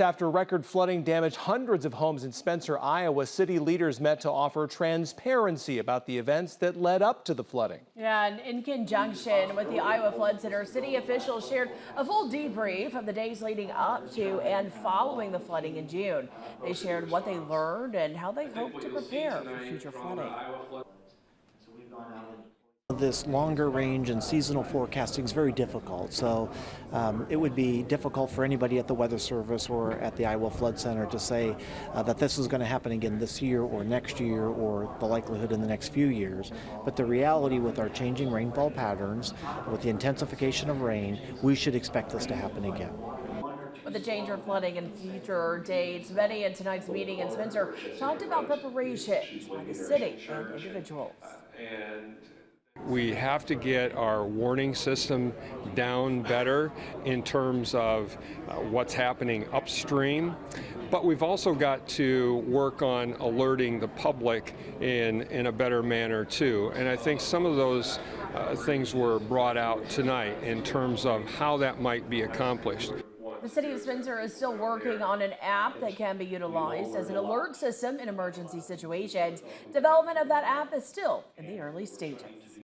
After record flooding damaged hundreds of homes in Spencer, Iowa, city leaders met to offer transparency about the events that led up to the flooding. Yeah, and in conjunction with the Iowa Flood Center, city officials shared a full debrief of the days leading up to and following the flooding in June. They shared what they learned and how they hope to prepare for future flooding. This longer range and seasonal forecasting is very difficult, so it would be difficult for anybody at the Weather Service or at the Iowa Flood Center to say that this is going to happen again this year or next year or the likelihood in the next few years. But the reality with our changing rainfall patterns, with the intensification of rain, we should expect this to happen again. With the change for flooding and future dates, many in tonight's meeting in Spencer talked about preparations by the city and individuals. We have to get our warning system down better in terms of what's happening upstream, but we've also got to work on alerting the public in a better manner too. And I think some of those things were brought out tonight in terms of how that might be accomplished. The city of Spencer is still working on an app that can be utilized as an alert system in emergency situations. Development of that app is still in the early stages.